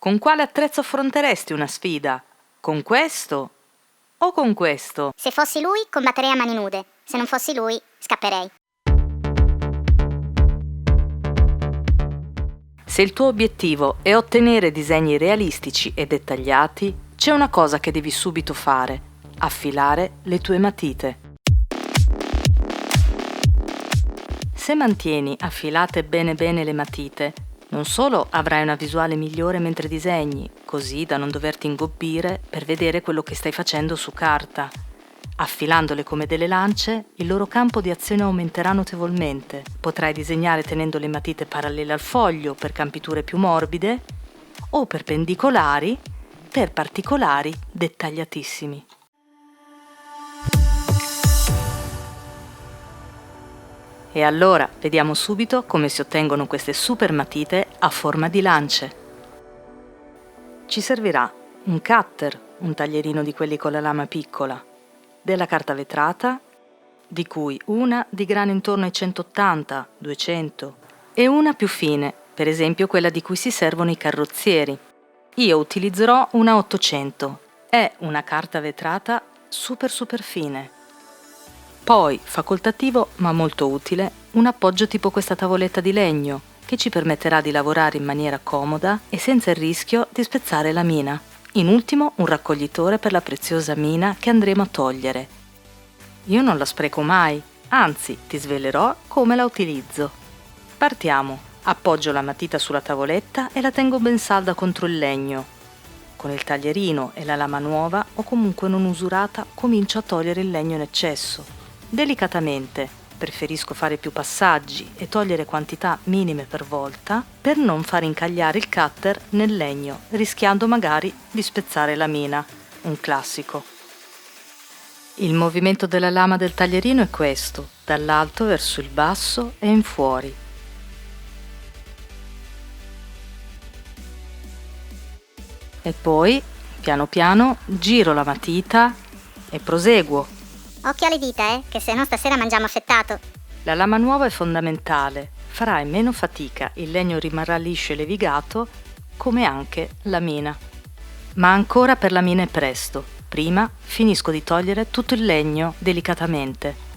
Con quale attrezzo affronteresti una sfida? Con questo o con questo? Se fossi lui, combatterei a mani nude. Se non fossi lui, scapperei. Se il tuo obiettivo è ottenere disegni realistici e dettagliati, c'è una cosa che devi subito fare: affilare le tue matite. Se mantieni affilate bene le matite, non solo avrai una visuale migliore mentre disegni, così da non doverti ingobbire per vedere quello che stai facendo su carta. Affilandole come delle lance, il loro campo di azione aumenterà notevolmente. Potrai disegnare tenendo le matite parallele al foglio per campiture più morbide o perpendicolari per particolari dettagliatissimi. E allora vediamo subito come si ottengono queste super matite a forma di lance. Ci servirà un cutter, un taglierino di quelli con la lama piccola, della carta vetrata, di cui una di grano intorno ai 180-200 e una più fine, per esempio quella di cui si servono i carrozzieri. Io utilizzerò una 800, è una carta vetrata super fine. Poi, facoltativo ma molto utile, un appoggio tipo questa tavoletta di legno, che ci permetterà di lavorare in maniera comoda e senza il rischio di spezzare la mina. In ultimo, un raccoglitore per la preziosa mina che andremo a togliere. Io non la spreco mai, anzi, ti svelerò come la utilizzo. Partiamo. Appoggio la matita sulla tavoletta e la tengo ben salda contro il legno. Con il taglierino e la lama nuova o comunque non usurata comincio a togliere il legno in eccesso. Delicatamente, preferisco fare più passaggi e togliere quantità minime per volta per non far incagliare il cutter nel legno, rischiando magari di spezzare la mina, un classico. Il movimento della lama del taglierino è questo, dall'alto verso il basso e in fuori. E poi, piano piano, giro la matita e proseguo. Occhio alle dita, che se no stasera mangiamo affettato. La lama nuova è fondamentale, farai meno fatica, il legno rimarrà liscio e levigato, come anche la mina. Ma ancora per la mina è presto, prima finisco di togliere tutto il legno delicatamente.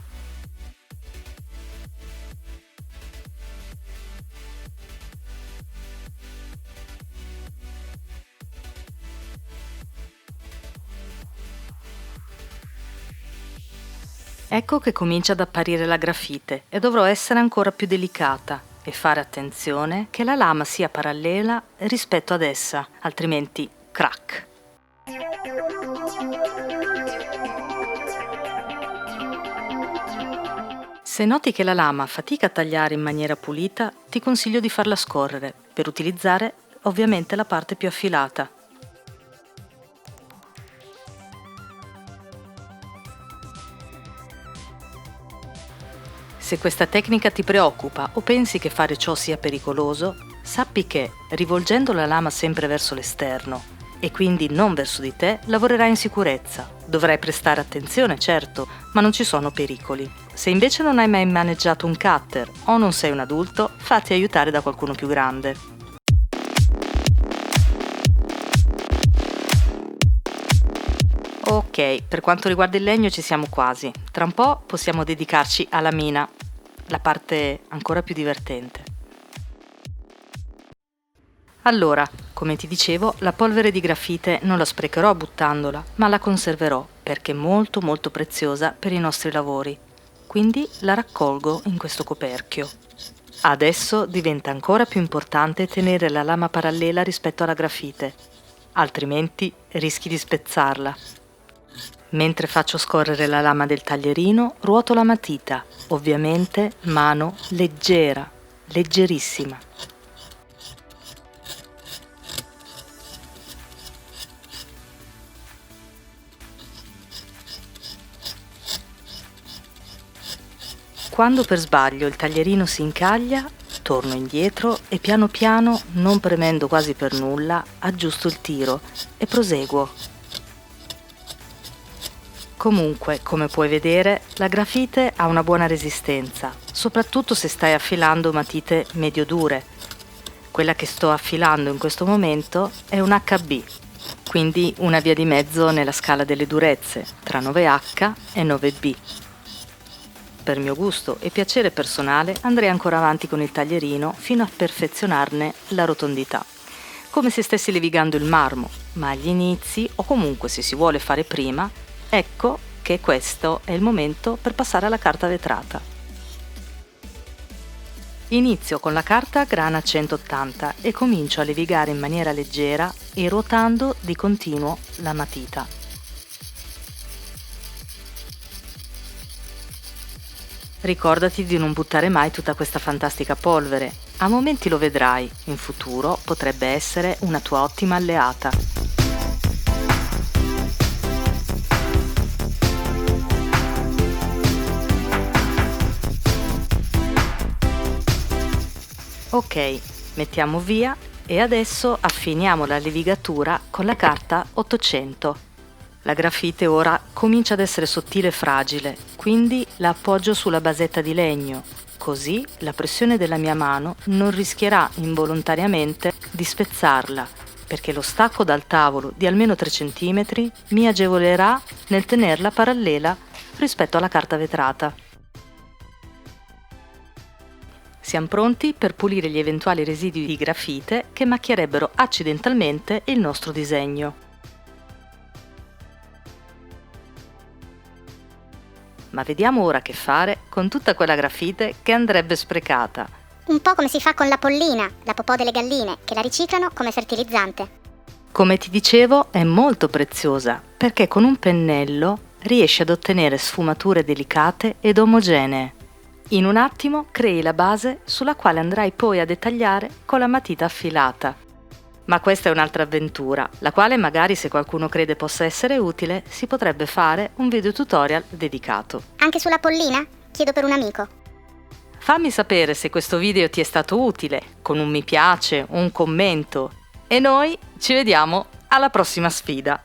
Ecco che comincia ad apparire la grafite e dovrò essere ancora più delicata e fare attenzione che la lama sia parallela rispetto ad essa, altrimenti crack. Se noti che la lama fatica a tagliare in maniera pulita, ti consiglio di farla scorrere per utilizzare ovviamente la parte più affilata. Se questa tecnica ti preoccupa o pensi che fare ciò sia pericoloso, sappi che, rivolgendo la lama sempre verso l'esterno e quindi non verso di te, lavorerai in sicurezza. Dovrai prestare attenzione, certo, ma non ci sono pericoli. Se invece non hai mai maneggiato un cutter o non sei un adulto, fatti aiutare da qualcuno più grande. Ok, per quanto riguarda il legno ci siamo quasi. Tra un po' possiamo dedicarci alla mina, la parte ancora più divertente. Allora, come ti dicevo, la polvere di grafite non la sprecherò buttandola, ma la conserverò perché è molto preziosa per i nostri lavori. Quindi la raccolgo in questo coperchio. Adesso diventa ancora più importante tenere la lama parallela rispetto alla grafite, altrimenti rischi di spezzarla. Mentre faccio scorrere la lama del taglierino, ruoto la matita, ovviamente mano leggera, leggerissima. Quando per sbaglio il taglierino si incaglia, torno indietro e piano piano, non premendo quasi per nulla, aggiusto il tiro e proseguo. Comunque, come puoi vedere, la grafite ha una buona resistenza, soprattutto se stai affilando matite medio dure. Quella che sto affilando in questo momento è un HB, quindi una via di mezzo nella scala delle durezze tra 9H e 9B. Per mio gusto e piacere personale andrei ancora avanti con il taglierino fino a perfezionarne la rotondità, come se stessi levigando il marmo, ma agli inizi, o comunque se si vuole fare prima, ecco che questo è il momento per passare alla carta vetrata. Inizio con la carta grana 180 e comincio a levigare in maniera leggera e ruotando di continuo la matita. Ricordati di non buttare mai tutta questa fantastica polvere. A momenti lo vedrai, in futuro potrebbe essere una tua ottima alleata. Ok, mettiamo via e adesso affiniamo la levigatura con la carta 800. La grafite ora comincia ad essere sottile e fragile, quindi la appoggio sulla basetta di legno, così la pressione della mia mano non rischierà involontariamente di spezzarla, perché lo stacco dal tavolo di almeno 3 cm mi agevolerà nel tenerla parallela rispetto alla carta vetrata. Siamo pronti per pulire gli eventuali residui di grafite che macchierebbero accidentalmente il nostro disegno. Ma vediamo ora che fare con tutta quella grafite che andrebbe sprecata. Un po' come si fa con la pollina, la popò delle galline, che la riciclano come fertilizzante. Come ti dicevo, è molto preziosa perché con un pennello riesci ad ottenere sfumature delicate ed omogenee. In un attimo crei la base sulla quale andrai poi a dettagliare con la matita affilata. Ma questa è un'altra avventura, la quale magari se qualcuno crede possa essere utile, si potrebbe fare un video tutorial dedicato. Anche sulla pollina? Chiedo per un amico. Fammi sapere se questo video ti è stato utile, con un mi piace, un commento. E noi ci vediamo alla prossima sfida.